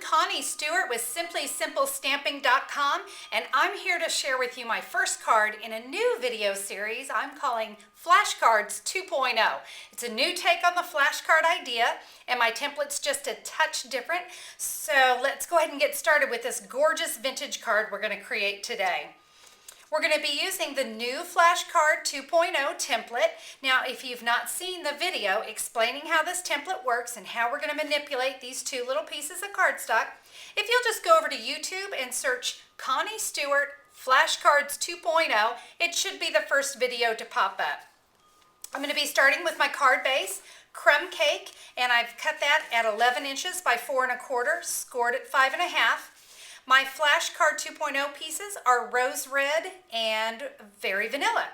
Connie Stewart with SimplySimpleStamping.com, and I'm here to share with you my first card in a new video series I'm calling Flashcards 2.0. It's a new take on the flashcard idea, and my template's just a touch different. So let's go ahead and get started with this gorgeous vintage card we're going to create today. We're going to be using the new Flashcard 2.0 template. Now, if you've not seen the video explaining how this template works and how we're going to manipulate these two little pieces of cardstock, if you'll just go over to YouTube and search Connie Stewart Flashcards 2.0, it should be the first video to pop up. I'm going to be starting with my card base, crumb cake, and I've cut that at 11 inches by 4 1/4, scored at 5 1/2. My Flashcard 2.0 pieces are rose red and very vanilla.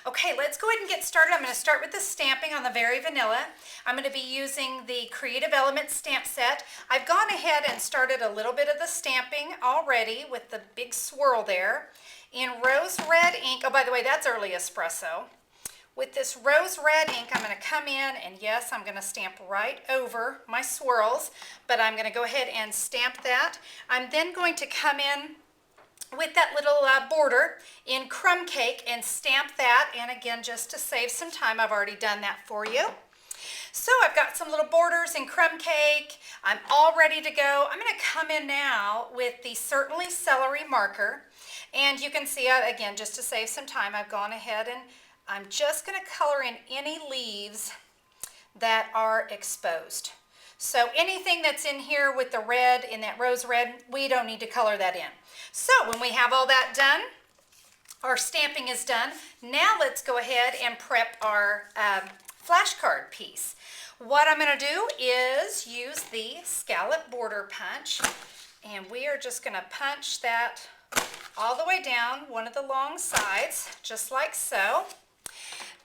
Okay, let's go ahead and get started. I'm going to start with the stamping on the very vanilla. I'm going to be using the Creative Elements stamp set. I've gone ahead and started a little bit of the stamping already with the big swirl there. In rose red ink, oh, by the way, that's early espresso. With this rose red ink, I'm going to come in and yes, I'm going to stamp right over my swirls, but I'm going to go ahead and stamp that. I'm then going to come in with that little border in crumb cake and stamp that. And again, just to save some time, I've already done that for you. So I've got some little borders in crumb cake. I'm all ready to go. I'm going to come in now with the Certainly Celery marker. And you can see, again, just to save some time, I've gone ahead and I'm just going to color in any leaves that are exposed. So anything that's in here with the red, in that rose red, we don't need to color that in. So when we have all that done, our stamping is done. Now let's go ahead and prep our flashcard piece. What I'm going to do is use the scallop border punch, and we are just going to punch that all the way down one of the long sides, just like so.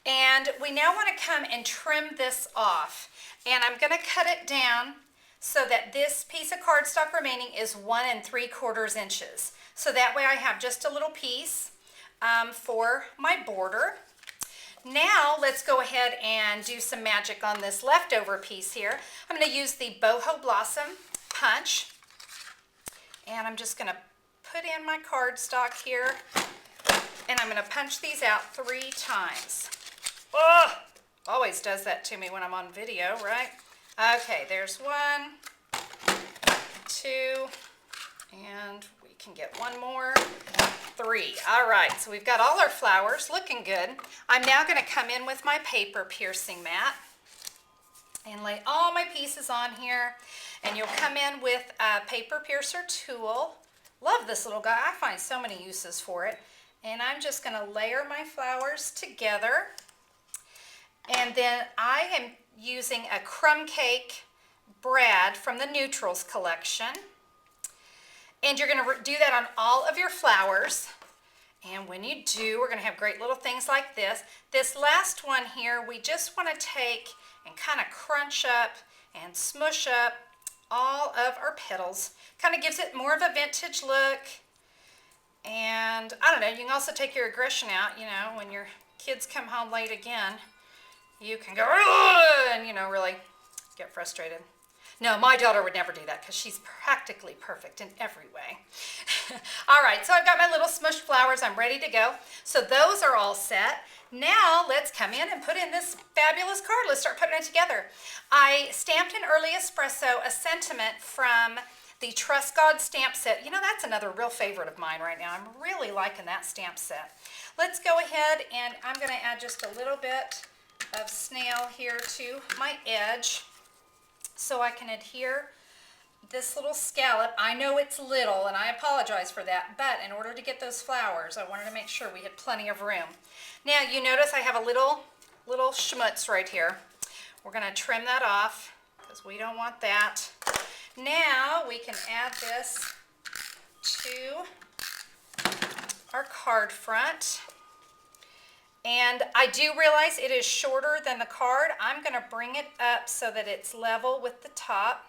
And we now want to come and trim this off. And I'm going to cut it down so that this piece of cardstock remaining is 1 3/4 inches. So that way I have just a little piece for my border. Now let's go ahead and do some magic on this leftover piece here. I'm going to use the Boho Blossom punch. And I'm just going to put in my cardstock here. And I'm going to punch these out 3 times. Oh, always does that to me when I'm on video, right? Okay, there's 1, 2, and we can get 1 more, 3. All right, so we've got all our flowers looking good. I'm now going to come in with my paper piercing mat and lay all my pieces on here. And you'll come in with a paper piercer tool. Love this little guy. I find so many uses for it. And I'm just going to layer my flowers together. And then I am using a crumb cake brad from the Neutrals collection. And you're going to do that on all of your flowers. And when you do, we're going to have great little things like this. This last one here, we just want to take and kind of crunch up and smush up all of our petals. Kind of gives it more of a vintage look. And I don't know, you can also take your aggression out, you know, when your kids come home late again. You can go, and, you know, really get frustrated. No, my daughter would never do that because she's practically perfect in every way. All right, so I've got my little smushed flowers. I'm ready to go. So those are all set. Now let's come in and put in this fabulous card. Let's start putting it together. I stamped in early espresso a sentiment from the Trust God stamp set. You know, that's another real favorite of mine right now. I'm really liking that stamp set. Let's go ahead and I'm going to add just a little bit of snail here to my edge so I can adhere this little scallop. I know it's little and I apologize for that, but in order to get those flowers, I wanted to make sure we had plenty of room. Now you notice I have a little schmutz right here. We're going to trim that off because we don't want that. Now we can add this to our card front. And I do realize it is shorter than the card. I'm going to bring it up so that it's level with the top.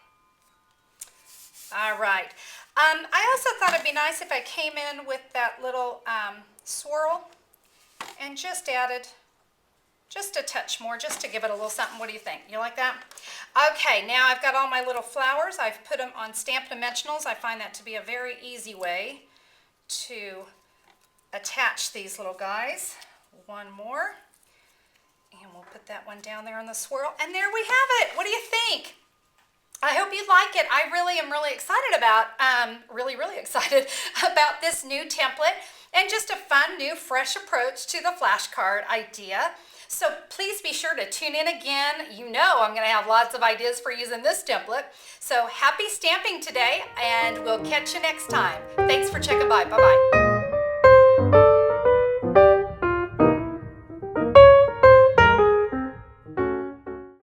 All right. I also thought it'd be nice if I came in with that little swirl and just added just a touch more, just to give it a little something. What do you think? You like that? Okay, now I've got all my little flowers. I've put them on stamped dimensionals. I find that to be a very easy way to attach these little guys. One more. And we'll put that one down there on the swirl. And there we have it. What do you think? I hope you like it. I really am really excited about, really excited about this new template and just a fun, new, fresh approach to the flashcard idea. So please be sure to tune in again. You know I'm going to have lots of ideas for using this template. So happy stamping today, and we'll catch you next time. Thanks for checking by. Bye-bye.